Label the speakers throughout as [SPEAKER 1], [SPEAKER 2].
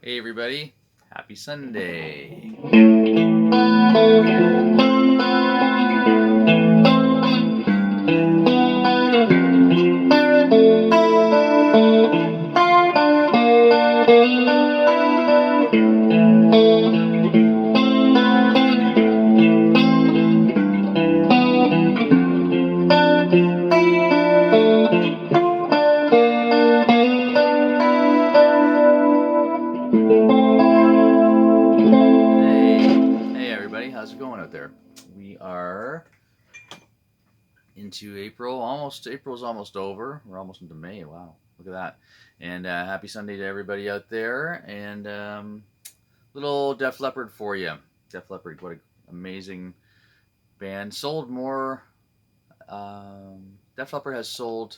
[SPEAKER 1] Hey everybody, happy Sunday. Hey everybody, how's it going out there? We are into April. April's almost over. We're almost into May. Wow, look at that. And happy Sunday to everybody out there. And little Def Leppard for you. Def Leppard, what an amazing band. Sold more. Def Leppard has sold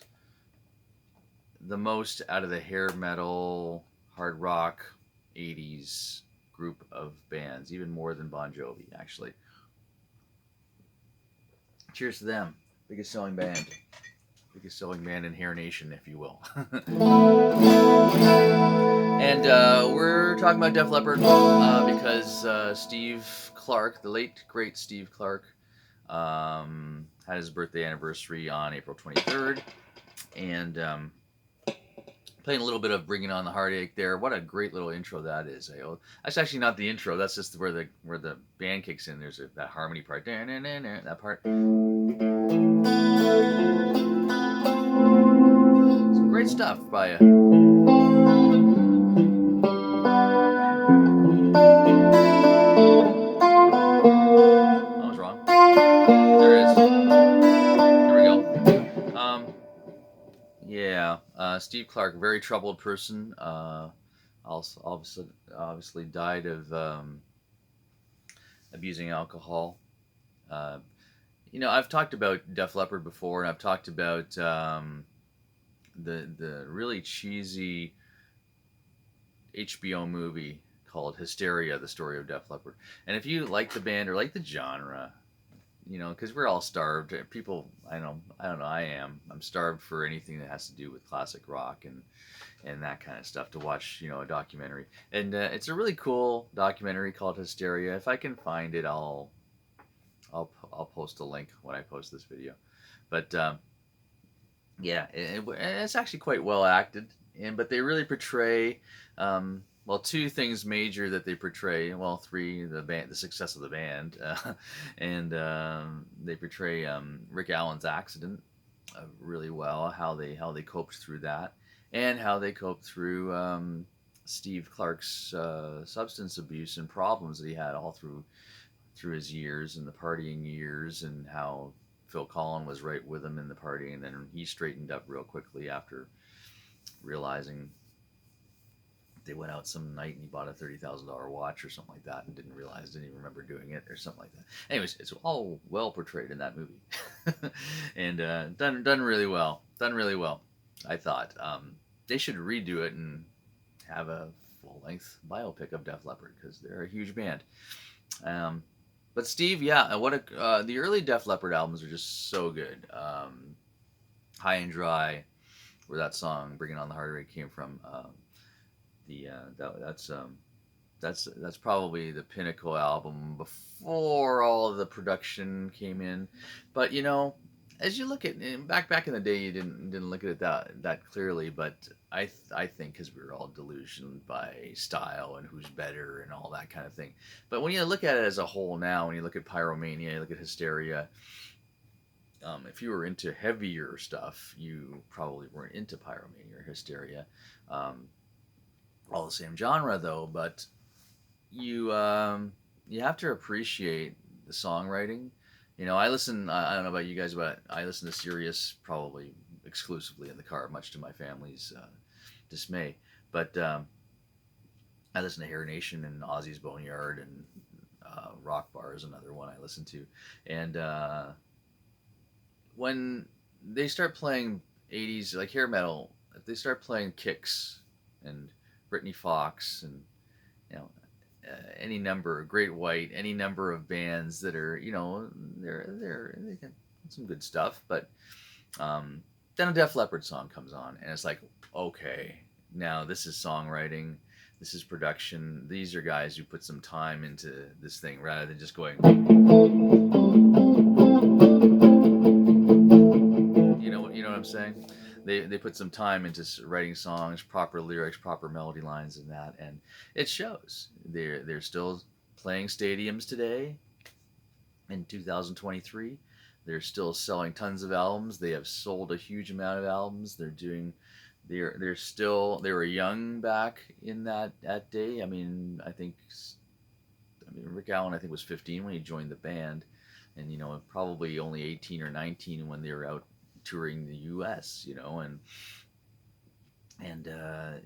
[SPEAKER 1] the most out of the hair metal, hard rock, 80s group of bands, even more than Bon Jovi, actually. Cheers to them. Biggest selling band in Hair Nation, if you will. And we're talking about Def Leppard because Steve Clark, the late great Steve Clark, had his birthday anniversary on April 23rd, and playing a little bit of "Bringing On the Heartache" there. What a great little intro that is. That's actually not the intro. That's just where the band kicks in. There's that harmony part. That part. Some great stuff by I was wrong. There it is. Here we go. Yeah. Steve Clark, very troubled person. Also, obviously died of abusing alcohol. Uh, I've talked about Def Leppard before, and I've talked about the really cheesy HBO movie called Hysteria: The Story of Def Leppard. And if you like the band or like the genre, because we're all starved. People, I don't know, I am. I'm starved for anything that has to do with classic rock and that kind of stuff to watch, a documentary. And it's a really cool documentary called Hysteria. If I can find it, I'll post a link when I post this video. But yeah, it's actually quite well acted, but they really portray. Well, two things major that they portray. Well, three: the success of the band, and they portray Rick Allen's accident really well. How they coped through that, and how they coped through Steve Clark's substance abuse and problems that he had all through his years and the partying years, and how Phil Collin was right with him in the party, and then he straightened up real quickly after realizing they went out some night and he bought a $30,000 watch or something like that and didn't even remember doing it or something like that. Anyways, it's all well portrayed in that movie, and done really well. Done really well, I thought. They should redo it and have a full length biopic of Def Leppard because they're a huge band. Um, but Steve, yeah, the early Def Leppard albums are just so good. High and Dry, where that song "Bringing On the Heartache" came from. The that's probably the pinnacle album before all of the production came in. But as you look at back in the day, you didn't look at it that clearly. But I think because we were all delusioned by style and who's better and all that kind of thing. But when you look at it as a whole now, when you look at Pyromania, you look at Hysteria. If you were into heavier stuff, you probably weren't into Pyromania or Hysteria. Um, all the same genre though, but you have to appreciate the songwriting. I listen. I don't know about you guys, but I listen to Sirius probably exclusively in the car, much to my family's dismay. But I listen to Hair Nation and Ozzy's Boneyard, and Rock Bar is another one I listen to. And when they start playing 80s like hair metal, if they start playing Kicks and Britney Fox and you know any number, Great White, any number of bands that are they got some good stuff, but then a Def Leppard song comes on, and it's like, okay, now this is songwriting, This is production. These are guys who put some time into this thing rather than just going. You know what I'm saying? They put some time into writing songs, proper lyrics, proper melody lines, and that, and it shows. They're still playing stadiums today in 2023. They're still selling tons of albums. They have sold a huge amount of albums. They're still, they were young back in that day. Rick Allen, I think, was 15 when he joined the band, and probably only 18 or 19 when they were out touring the U.S.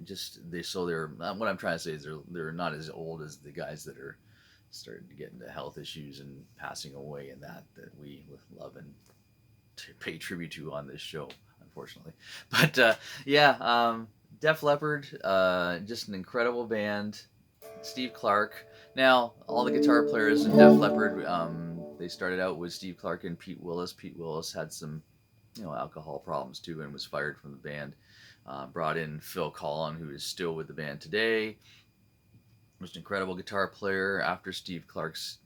[SPEAKER 1] Just they so they're what I'm trying to say is they're not as old as the guys that are starting to get into health issues and passing away, and that we love and pay tribute to on this show, unfortunately. But Def Leppard, just an incredible band. Steve Clark. Now, all the guitar players in Def Leppard, they started out with Steve Clark and Pete Willis. Pete Willis had some, alcohol problems too, and was fired from the band. Brought in Phil Collen, who is still with the band today. Was an incredible guitar player. After Steve Clark's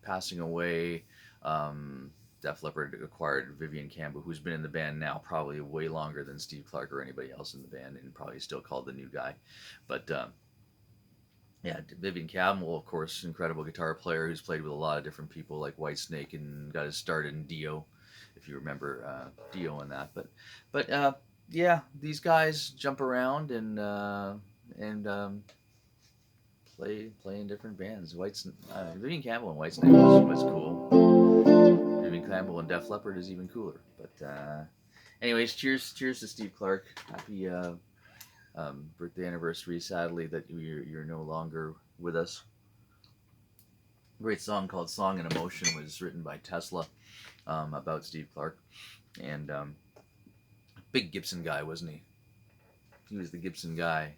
[SPEAKER 1] passing away, Def Leppard acquired Vivian Campbell, who's been in the band now probably way longer than Steve Clark or anybody else in the band, and probably still called the new guy. But Vivian Campbell, of course, incredible guitar player who's played with a lot of different people like Whitesnake and got his start in Dio, if you remember Dio and that. But these guys jump around and play in different bands. Vivian Campbell and Whitesnake was cool. Vivian Campbell and Def Leppard is even cooler. But anyways, cheers to Steve Clark. Happy birthday anniversary. Sadly that you're no longer with us. A great song called "Song and Emotion" was written by Tesla about Steve Clark, and big Gibson guy, wasn't he? He was the Gibson guy.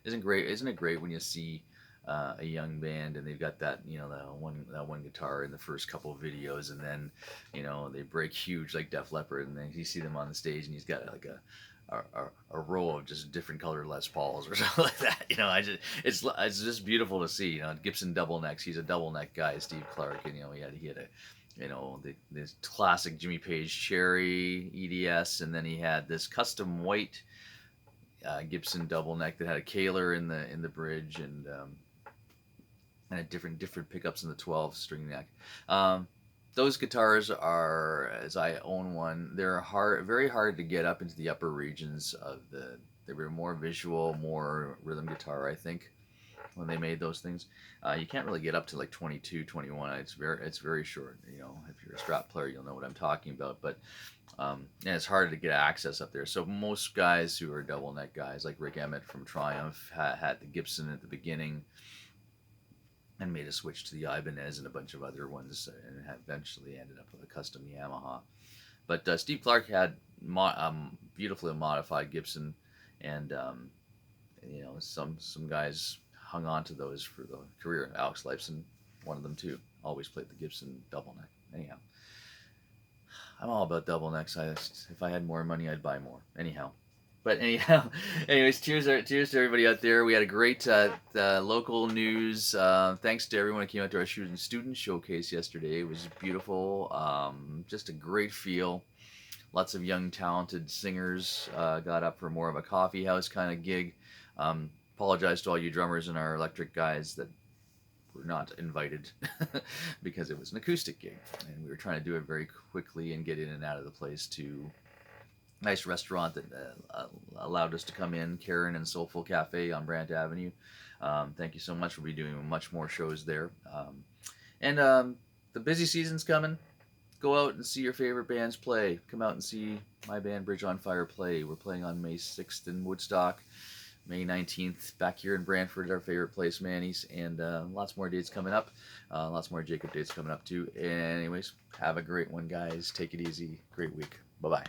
[SPEAKER 1] Isn't it great when you see a young band and they've got that that one guitar in the first couple of videos, and then they break huge like Def Leppard, and then you see them on the stage and he's got like a row of just different colored Les Pauls or something like that. It's just beautiful to see. Gibson double necks. He's a double neck guy, Steve Clark, and he had this classic Jimmy Page Cherry EDS, and then he had this custom white Gibson double neck that had a Kahler in the bridge, and had different pickups in the 12 string neck. Those guitars are, as I own one, they're very hard to get up into the upper regions of they were more visual, more rhythm guitar, I think, when they made those things. You can't really get up to like 22, 21. It's very short. If you're a Strat player, you'll know what I'm talking about. But and it's hard to get access up there. So most guys who are double neck guys, like Rick Emmett from Triumph, had the Gibson at the beginning, and made a switch to the Ibanez and a bunch of other ones, and eventually ended up with a custom Yamaha. But Steve Clark had beautifully modified Gibson, and some guys hung on to those for the career. Alex Lifeson, one of them too, always played the Gibson double neck. Anyhow, I'm all about double necks. If I had more money, I'd buy more. Anyways, cheers to everybody out there. We had a great local news. Thanks to everyone who came out to our student showcase yesterday. It was beautiful. Just a great feel. Lots of young, talented singers got up for more of a coffee house kind of gig. Apologize to all you drummers and our electric guys that were not invited because it was an acoustic gig, and we were trying to do it very quickly and get in and out of the place to nice restaurant that allowed us to come in, Karen and Soulful Cafe on Brant Avenue. Thank you so much. We'll be doing much more shows there. And the busy season's coming. Go out and see your favorite bands play. Come out and see my band Bridge on Fire play. We're playing on May 6th in Woodstock, May 19th back here in Brantford, our favorite place, Manny's, and lots more dates coming up. Lots more Jacob dates coming up too. Anyways, have a great one, guys. Take it easy. Great week. Bye-bye.